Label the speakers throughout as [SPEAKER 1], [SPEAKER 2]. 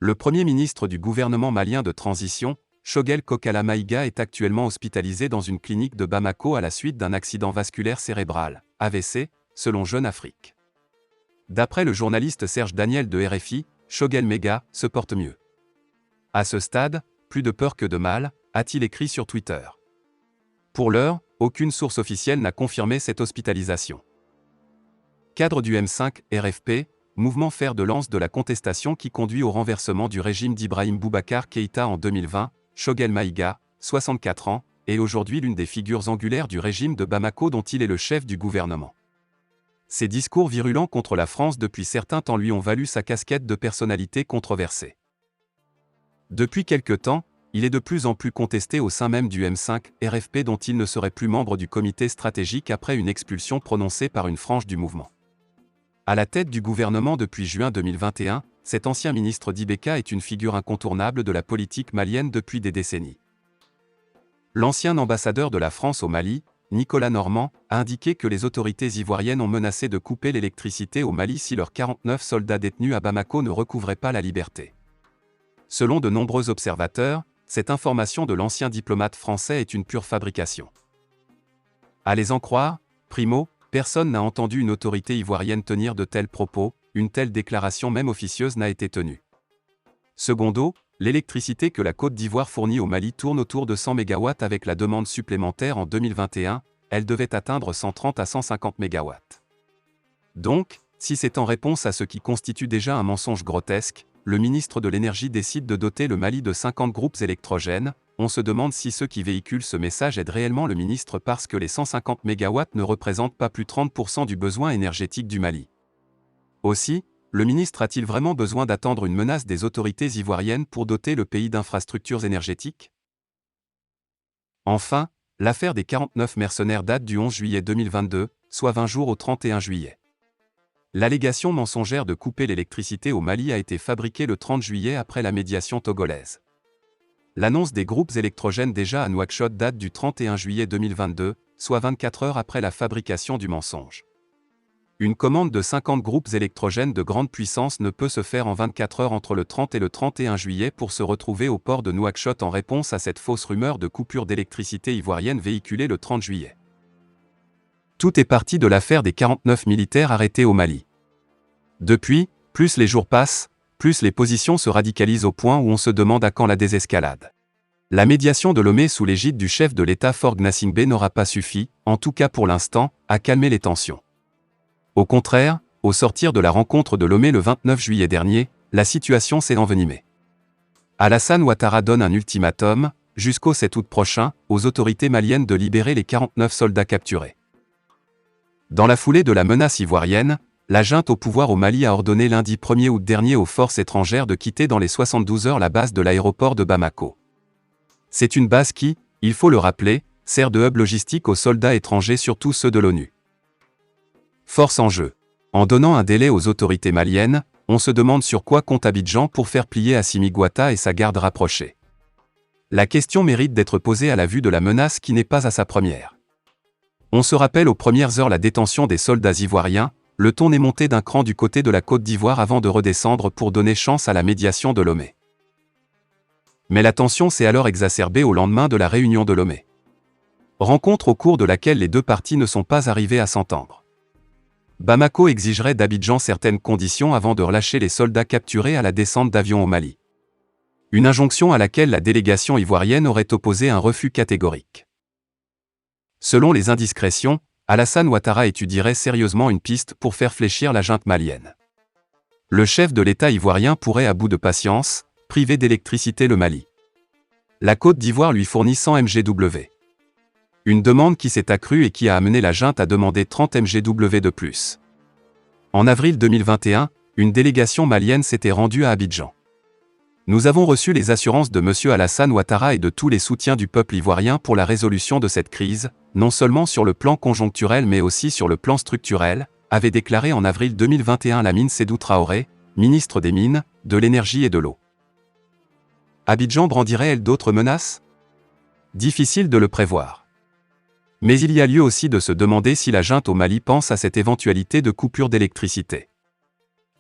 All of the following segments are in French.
[SPEAKER 1] Le Premier ministre du gouvernement malien de transition, Choguel Kokala Maïga, est actuellement hospitalisé dans une clinique de Bamako à la suite d'un accident vasculaire cérébral, AVC, selon Jeune Afrique. D'après le journaliste Serge Daniel de RFI, Choguel Maïga se porte mieux. À ce stade, plus de peur que de mal, a-t-il écrit sur Twitter. Pour l'heure, aucune source officielle n'a confirmé cette hospitalisation. Cadre du M5 RFP, mouvement fer de lance de la contestation qui conduit au renversement du régime d'Ibrahim Boubacar Keïta en 2020, Choguel Maïga, 64 ans, est aujourd'hui l'une des figures angulaires du régime de Bamako dont il est le chef du gouvernement. Ses discours virulents contre la France depuis certains temps lui ont valu sa casquette de personnalité controversée. Depuis quelque temps, il est de plus en plus contesté au sein même du M5 RFP dont il ne serait plus membre du comité stratégique après une expulsion prononcée par une frange du mouvement. À la tête du gouvernement depuis juin 2021, cet ancien ministre d'Ibeka est une figure incontournable de la politique malienne depuis des décennies. L'ancien ambassadeur de la France au Mali, Nicolas Normand, a indiqué que les autorités ivoiriennes ont menacé de couper l'électricité au Mali si leurs 49 soldats détenus à Bamako ne recouvraient pas la liberté. Selon de nombreux observateurs, cette information de l'ancien diplomate français est une pure fabrication. À les en croire, primo, personne n'a entendu une autorité ivoirienne tenir de tels propos, une telle déclaration même officieuse n'a été tenue. Secondo, l'électricité que la Côte d'Ivoire fournit au Mali tourne autour de 100 MW avec la demande supplémentaire en 2021, elle devait atteindre 130 à 150 MW. Donc, si c'est en réponse à ce qui constitue déjà un mensonge grotesque, le ministre de l'Énergie décide de doter le Mali de 50 groupes électrogènes, on se demande si ceux qui véhiculent ce message aident réellement le ministre parce que les 150 MW ne représentent pas plus 30% du besoin énergétique du Mali. Aussi, le ministre a-t-il vraiment besoin d'attendre une menace des autorités ivoiriennes pour doter le pays d'infrastructures énergétiques? Enfin, l'affaire des 49 mercenaires date du 11 juillet 2022, soit 20 jours au 31 juillet. L'allégation mensongère de couper l'électricité au Mali a été fabriquée le 30 juillet après la médiation togolaise. L'annonce des groupes électrogènes déjà à Nouakchott date du 31 juillet 2022, soit 24 heures après la fabrication du mensonge. Une commande de 50 groupes électrogènes de grande puissance ne peut se faire en 24 heures entre le 30 et le 31 juillet pour se retrouver au port de Nouakchott en réponse à cette fausse rumeur de coupure d'électricité ivoirienne véhiculée le 30 juillet. Tout est parti de l'affaire des 49 militaires arrêtés au Mali. Depuis, plus les jours passent, plus les positions se radicalisent au point où on se demande à quand la désescalade. La médiation de Lomé sous l'égide du chef de l'État Faure Gnassingbé n'aura pas suffi, en tout cas pour l'instant, à calmer les tensions. Au contraire, au sortir de la rencontre de Lomé le 29 juillet dernier, la situation s'est envenimée. Alassane Ouattara donne un ultimatum, jusqu'au 7 août prochain, aux autorités maliennes de libérer les 49 soldats capturés. Dans la foulée de la menace ivoirienne, la junte au pouvoir au Mali a ordonné lundi 1er août dernier aux forces étrangères de quitter dans les 72 heures la base de l'aéroport de Bamako. C'est une base qui, il faut le rappeler, sert de hub logistique aux soldats étrangers, surtout ceux de l'ONU. Force en jeu. En donnant un délai aux autorités maliennes, on se demande sur quoi compte Abidjan pour faire plier Assimi Goïta et sa garde rapprochée. La question mérite d'être posée à la vue de la menace qui n'est pas à sa première. On se rappelle aux premières heures la détention des soldats ivoiriens, le ton est monté d'un cran du côté de la Côte d'Ivoire avant de redescendre pour donner chance à la médiation de Lomé. Mais la tension s'est alors exacerbée au lendemain de la réunion de Lomé. Rencontre au cours de laquelle les deux parties ne sont pas arrivées à s'entendre. Bamako exigerait d'Abidjan certaines conditions avant de relâcher les soldats capturés à la descente d'avions au Mali. Une injonction à laquelle la délégation ivoirienne aurait opposé un refus catégorique. Selon les indiscrétions, Alassane Ouattara étudierait sérieusement une piste pour faire fléchir la junte malienne. Le chef de l'État ivoirien pourrait, à bout de patience, priver d'électricité le Mali. La Côte d'Ivoire lui fournit 100 MGW. Une demande qui s'est accrue et qui a amené la junte à demander 30 MGW de plus. En avril 2021, une délégation malienne s'était rendue à Abidjan. Nous avons reçu les assurances de M. Alassane Ouattara et de tous les soutiens du peuple ivoirien pour la résolution de cette crise, non seulement sur le plan conjoncturel mais aussi sur le plan structurel, avait déclaré en avril 2021 Lamine Sédou Traoré, ministre des Mines, de l'Énergie et de l'Eau. Abidjan brandirait-elle d'autres menaces? Difficile de le prévoir. Mais il y a lieu aussi de se demander si la junte au Mali pense à cette éventualité de coupure d'électricité.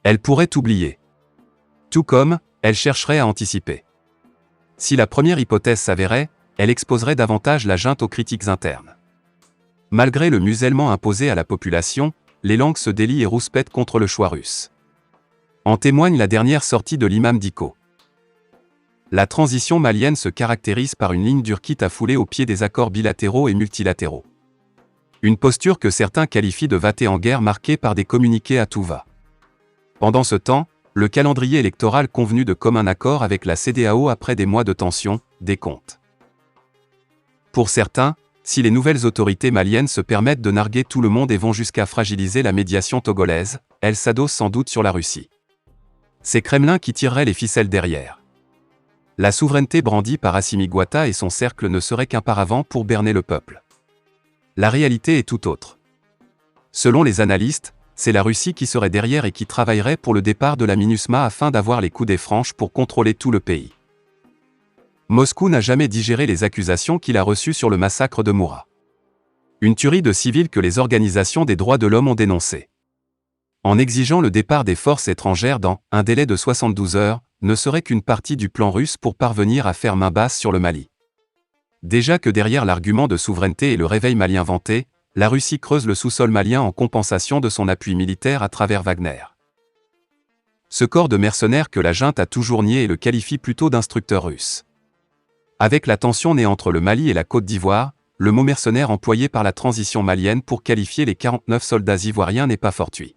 [SPEAKER 1] Elle pourrait oublier. Tout comme, Elle chercherait à anticiper. Si la première hypothèse s'avérait, elle exposerait davantage la junte aux critiques internes. Malgré le musellement imposé à la population, les langues se délient et rouspètent contre le choix russe. En témoigne la dernière sortie de l'imam Dicko. La transition malienne se caractérise par une ligne dure quitte à fouler au pied des accords bilatéraux et multilatéraux. Une posture que certains qualifient de vâté en guerre marquée par des communiqués à tout va. Pendant ce temps, le calendrier électoral convenu de commun accord avec la CEDEAO après des mois de tension, décompte. Pour certains, si les nouvelles autorités maliennes se permettent de narguer tout le monde et vont jusqu'à fragiliser la médiation togolaise, elles s'adossent sans doute sur la Russie. C'est Kremlin qui tirerait les ficelles derrière. La souveraineté brandie par Assimi Goïta et son cercle ne serait qu'un paravent pour berner le peuple. La réalité est tout autre. Selon les analystes, c'est la Russie qui serait derrière et qui travaillerait pour le départ de la MINUSMA afin d'avoir les coudées franches pour contrôler tout le pays. Moscou n'a jamais digéré les accusations qu'il a reçues sur le massacre de Moura. Une tuerie de civils que les organisations des droits de l'homme ont dénoncée. En exigeant le départ des forces étrangères dans un délai de 72 heures, ne serait qu'une partie du plan russe pour parvenir à faire main basse sur le Mali. Déjà que derrière l'argument de souveraineté et le réveil malien vanté, la Russie creuse le sous-sol malien en compensation de son appui militaire à travers Wagner. Ce corps de mercenaires que la junte a toujours nié et le qualifie plutôt d'instructeur russe. Avec la tension née entre le Mali et la Côte d'Ivoire, le mot mercenaire employé par la transition malienne pour qualifier les 49 soldats ivoiriens n'est pas fortuit.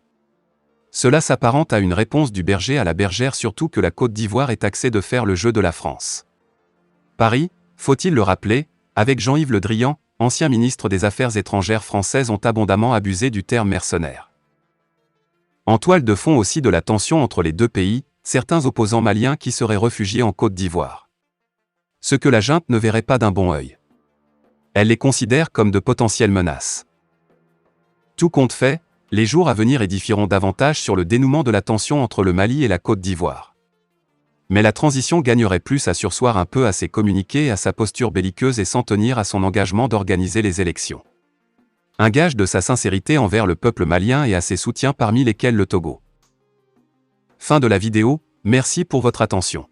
[SPEAKER 1] Cela s'apparente à une réponse du berger à la bergère, surtout que la Côte d'Ivoire est taxée de faire le jeu de la France. Paris, faut-il le rappeler, avec Jean-Yves Le Drian, ancien ministre des Affaires étrangères françaises, ont abondamment abusé du terme mercenaire. En toile de fond aussi de la tension entre les deux pays, certains opposants maliens qui seraient réfugiés en Côte d'Ivoire. Ce que la junte ne verrait pas d'un bon œil. Elle les considère comme de potentielles menaces. Tout compte fait, les jours à venir édifieront davantage sur le dénouement de la tension entre le Mali et la Côte d'Ivoire. Mais la transition gagnerait plus à surseoir un peu à ses communiqués et à sa posture belliqueuse et s'en tenir à son engagement d'organiser les élections. Un gage de sa sincérité envers le peuple malien et à ses soutiens parmi lesquels le Togo. Fin de la vidéo, merci pour votre attention.